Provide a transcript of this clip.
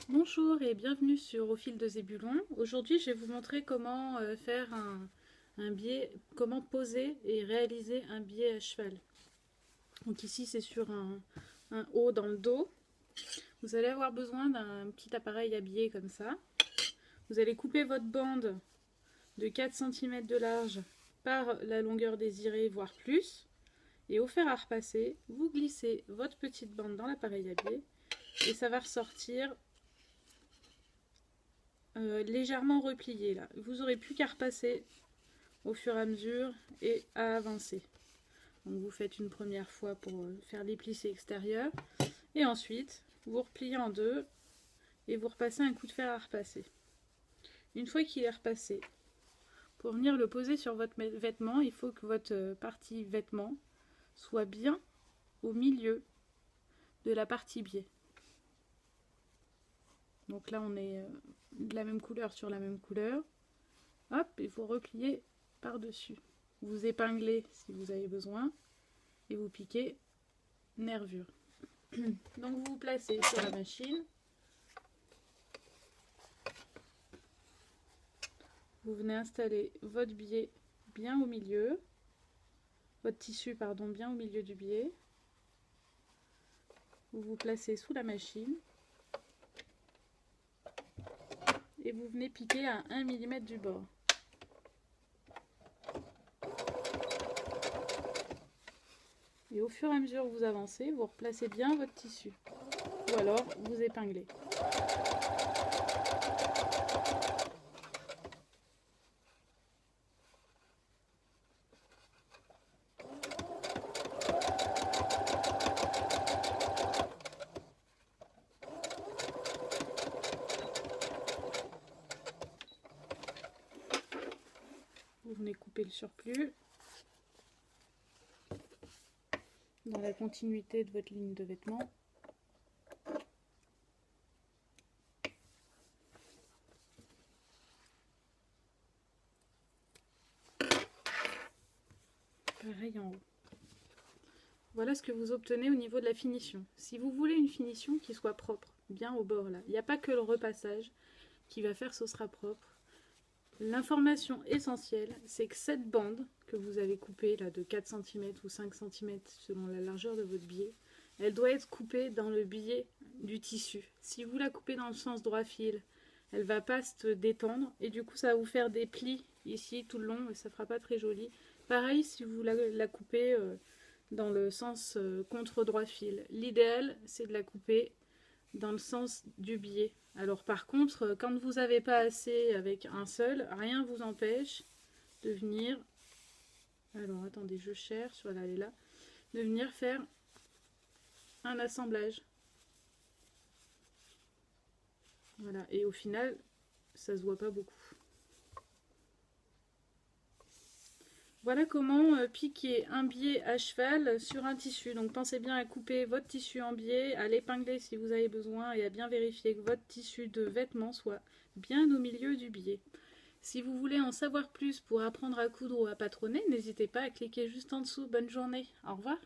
Bonjour et bienvenue sur Au fil de Zébulon. Aujourd'hui, je vais vous montrer comment faire un biais, comment poser et réaliser un biais à cheval. Donc ici, c'est sur un haut dans le dos. Vous allez avoir besoin d'un petit appareil à biais comme ça. Vous allez couper votre bande de 4 cm de large par la longueur désirée, voire plus. Et au fer à repasser, vous glissez votre petite bande dans l'appareil à biais et ça va ressortir légèrement replié là. Vous aurez plus qu'à repasser au fur et à mesure et à avancer. Donc vous faites une première fois pour faire les plissés extérieurs et ensuite vous repliez en deux et vous repassez un coup de fer à repasser. Une fois qu'il est repassé, pour venir le poser sur votre vêtement, il faut que votre partie vêtement soit bien au milieu de la partie biais. Donc là on est de la même couleur sur la même couleur. Hop, et vous repliez par-dessus. Vous épinglez si vous avez besoin et vous piquez nervure. Donc vous vous placez sur la machine. Vous venez installer votre biais bien au milieu. Votre tissu, pardon, bien au milieu du biais. Vous vous placez sous la machine. Et vous venez piquer à 1 mm du bord. Et au fur et à mesure que vous avancez, vous replacez bien votre tissu. Ou alors vous épinglez. Vous venez couper le surplus dans la continuité de votre ligne de vêtements. Pareil en haut. Voilà ce que vous obtenez au niveau de la finition. Si vous voulez une finition qui soit propre, bien au bord là, il n'y a pas que le repassage qui va faire que ce sera propre. L'information essentielle, c'est que cette bande que vous avez coupée là, de 4 cm ou 5 cm selon la largeur de votre biais, elle doit être coupée dans le biais du tissu. Si vous la coupez dans le sens droit fil, elle ne va pas se détendre et du coup ça va vous faire des plis ici tout le long et ça ne fera pas très joli. Pareil si vous la coupez dans le sens contre droit fil. L'idéal c'est de la couper dans le sens du biais. Alors par contre, quand vous n'avez pas assez avec un seul, rien ne vous empêche de venir, alors attendez, je cherche, voilà, elle est là, de venir faire un assemblage. Voilà, et au final, ça se voit pas beaucoup. Voilà comment piquer un biais à cheval sur un tissu. Donc pensez bien à couper votre tissu en biais, à l'épingler si vous avez besoin et à bien vérifier que votre tissu de vêtement soit bien au milieu du biais. Si vous voulez en savoir plus pour apprendre à coudre ou à patronner, n'hésitez pas à cliquer juste en dessous. Bonne journée, au revoir.